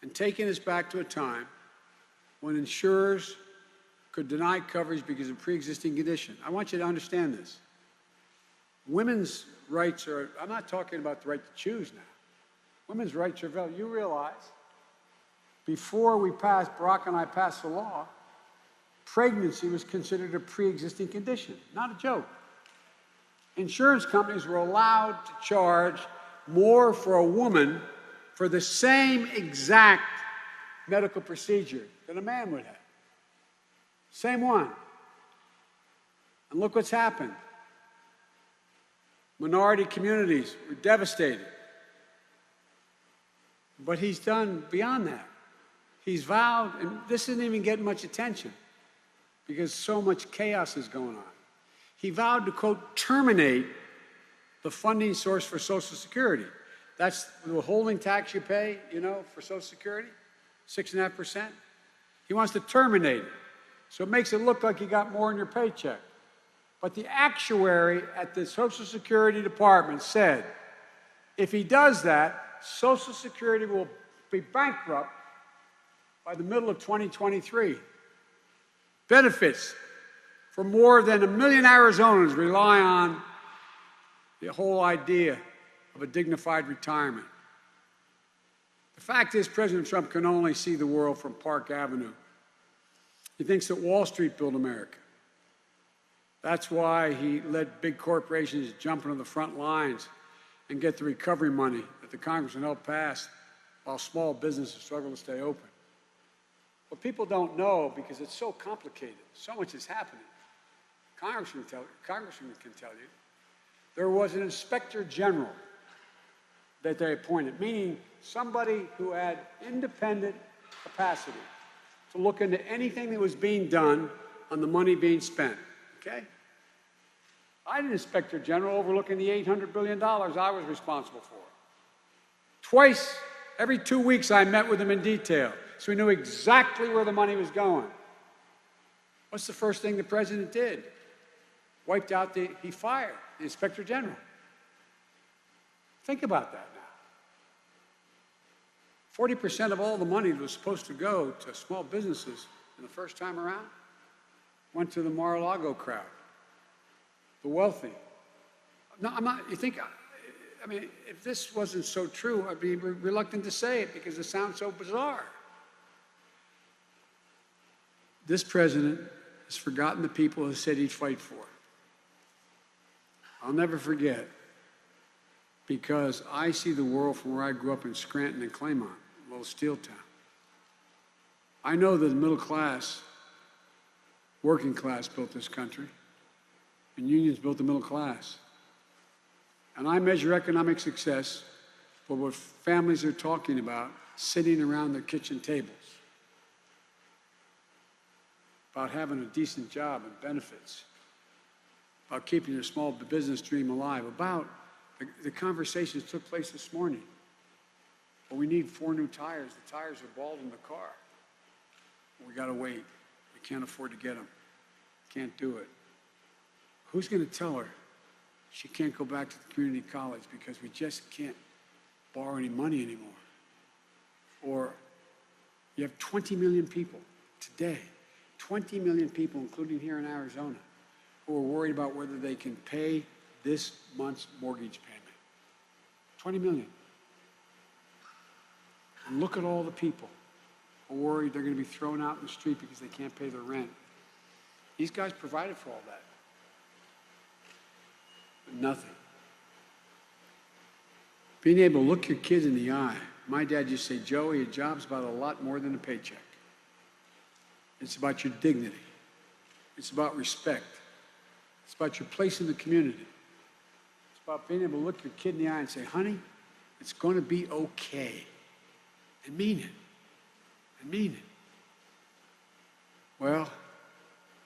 and taking us back to a time when insurers could deny coverage because of pre-existing condition. I want you to understand this. Women's rights are, I'm not talking about the right to choose now. Women's rights are valid. You realize, before we passed, Barack and I passed the law, pregnancy was considered a pre-existing condition, not a joke. Insurance companies were allowed to charge more for a woman for the same exact medical procedure that a man would have. Same one. And look what's happened. Minority communities were devastated. But he's done beyond that. He's vowed, and this isn't even getting much attention because so much chaos is going on. He vowed to, quote, terminate the funding source for Social Security. That's the withholding tax you pay, you know, for Social Security, 6.5%. He wants to terminate it. So it makes it look like you got more in your paycheck. But the actuary at the Social Security Department said, if he does that, Social Security will be bankrupt by the middle of 2023. Benefits for more than 1 million Arizonans rely on the whole idea of a dignified retirement. The fact is, President Trump can only see the world from Park Avenue. He thinks that Wall Street built America. That's why he let big corporations jump into the front lines and get the recovery money that the Congress can help pass while small businesses struggle to stay open. What people don't know, because it's so complicated, so much is happening, Congressman can tell you, there was an inspector general that they appointed, meaning somebody who had independent capacity to look into anything that was being done on the money being spent, okay? I had an inspector general overlooking the $800 billion I was responsible for. Twice, every 2 weeks, I met with him in detail, so we knew exactly where the money was going. What's the first thing the president did? He fired the inspector general. Think about that now. 40% of all the money that was supposed to go to small businesses in the first time around went to the Mar-a-Lago crowd, the wealthy. No, I'm not, you think, I mean, if this wasn't so true, I'd be reluctant to say it because it sounds so bizarre. This president has forgotten the people who said he'd fight for. I'll never forget, because I see the world from where I grew up in Scranton and Claymont, a little steel town. I know that the middle class, working class built this country, and unions built the middle class. And I measure economic success for what families are talking about sitting around their kitchen tables, about having a decent job and benefits, about keeping their small business dream alive, about the conversations that took place this morning. Well, we need 4 new tires. The tires are bald in the car. We got to wait. We can't afford to get them. Can't do it. Who's going to tell her she can't go back to the community college because we just can't borrow any money anymore? Or you have 20 million people today, 20 million people, including here in Arizona, who are worried about whether they can pay this month's mortgage payment. 20 million. And look at all the people who are worried they're going to be thrown out in the street because they can't pay their rent. These guys provided for all that. But nothing. Being able to look your kids in the eye. My dad used to say, Joey, a job's about a lot more than a paycheck. It's about your dignity. It's about respect. It's about your place in the community. It's about being able to look your kid in the eye and say, honey, it's going to be okay. And mean it. And mean it. Well,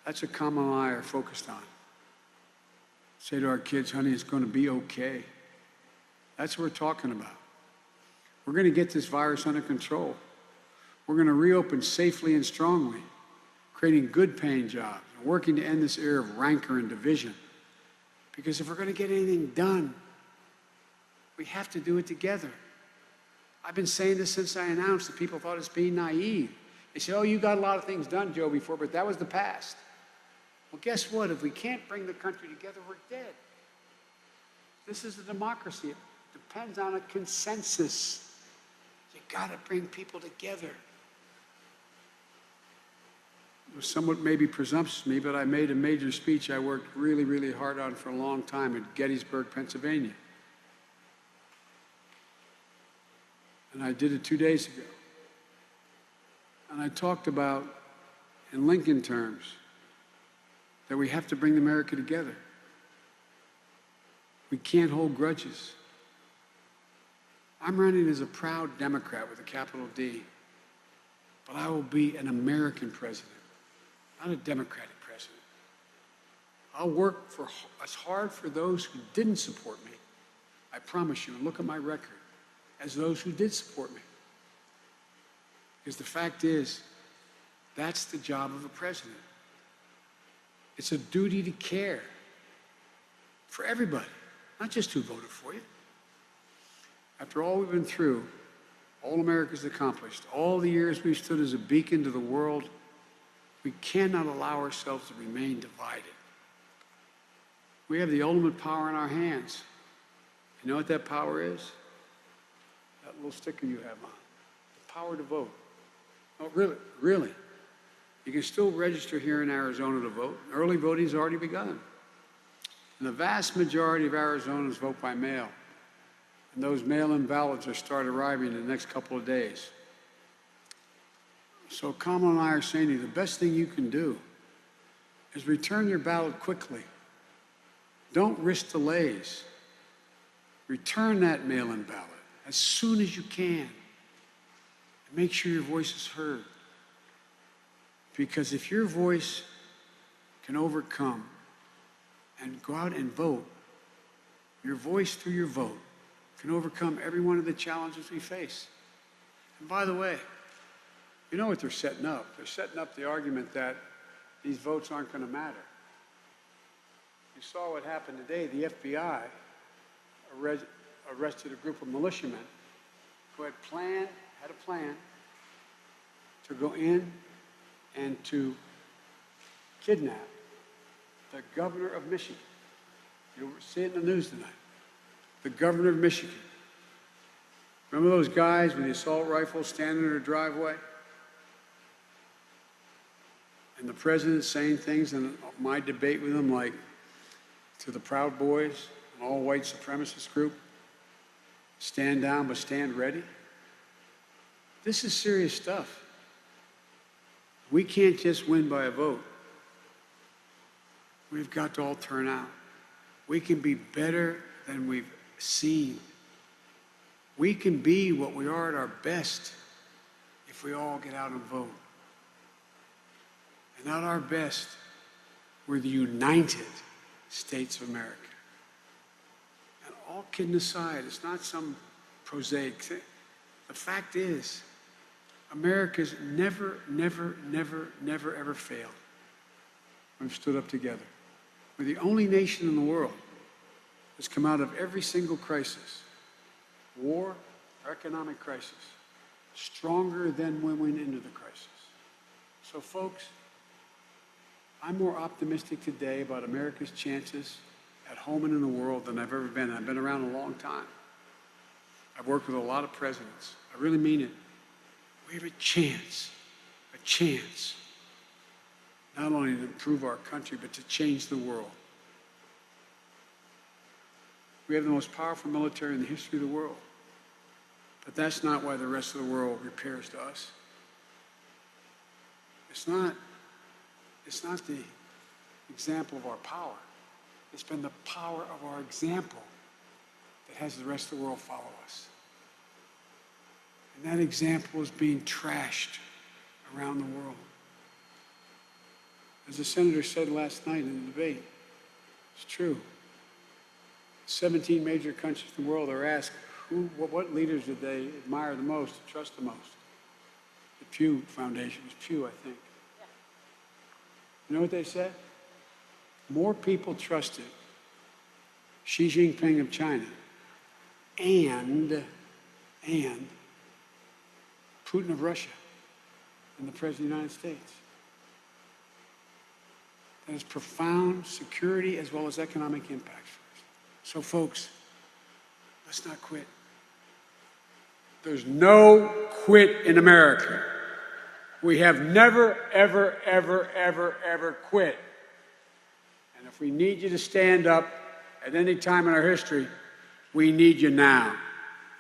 that's what Kamala and I are focused on. Say to our kids, honey, it's going to be okay. That's what we're talking about. We're going to get this virus under control. We're going to reopen safely and strongly, creating good paying jobs, and working to end this era of rancor and division. Because if we're going to get anything done, we have to do it together. I've been saying this since I announced that people thought it's being naive. They say, oh, you got a lot of things done, Joe, before, but that was the past. Well, guess what? If we can't bring the country together, we're dead. This is a democracy. It depends on a consensus. You got to bring people together. It was somewhat maybe presumptuous of me, but I made a major speech I worked really, really hard on for a long time at Gettysburg, Pennsylvania. And I did it 2 days ago. And I talked about, in Lincoln terms, that we have to bring America together. We can't hold grudges. I'm running as a proud Democrat with a capital D, but I will be an American president, not a Democratic president. I'll work as hard for those who didn't support me, I promise you, and look at my record, as those who did support me. Because the fact is, that's the job of a president. It's a duty to care for everybody, not just who voted for you. After all we've been through, all America's accomplished, all the years we've stood as a beacon to the world, we cannot allow ourselves to remain divided. We have the ultimate power in our hands. You know what that power is? That little sticker you have on. The power to vote. Oh, really? Really? You can still register here in Arizona to vote. Early voting has already begun. And the vast majority of Arizonans vote by mail. And those mail-in ballots are start arriving in the next couple of days. So Kamala and I are saying to you, the best thing you can do is return your ballot quickly. Don't risk delays. Return that mail-in ballot as soon as you can. And make sure your voice is heard. Because if your voice can overcome and go out and vote, your voice through your vote can overcome every one of the challenges we face. And by the way, you know what they're setting up? They're setting up the argument that these votes aren't going to matter. You saw what happened today. The FBI arrested a group of militiamen who had a plan to go in and to kidnap the governor of Michigan. You'll see it in the news tonight. The governor of Michigan. Remember those guys with the assault rifles standing in their driveway? And the president saying things in my debate with him like, to the Proud Boys, an all-white supremacist group, stand down but stand ready. This is serious stuff. We can't just win by a vote. We've got to all turn out. We can be better than we've seen. We can be what we are at our best if we all get out and vote. And at our best, we're the United States of America. And all kidding aside, it's not some prosaic thing. The fact is, America's never, ever failed. We've stood up together. We're the only nation in the world that's come out of every single crisis, war or economic crisis, stronger than when we went into the crisis. So folks, I'm more optimistic today about America's chances at home and in the world than I've ever been. I've been around a long time. I've worked with a lot of presidents. I really mean it. We have a chance, not only to improve our country, but to change the world. We have the most powerful military in the history of the world. But that's not why the rest of the world repairs to us. It's not the example of our power. It's been the power of our example that has the rest of the world follow us. And that example is being trashed around the world. As the senator said last night in the debate, it's true. 17 major countries in the world are asked what leaders did they admire the most, trust the most. The Pew Foundation, it was Pew, I think. Yeah. You know what they said? More people trusted Xi Jinping of China and Putin of Russia and the President of the United States. That has profound security as well as economic impacts for us. So, folks, let's not quit. There's no quit in America. We have never, ever, ever, ever, ever quit. And if we need you to stand up at any time in our history, we need you now.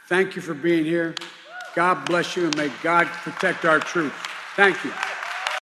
Thank you for being here. God bless you, and may God protect our troops. Thank you.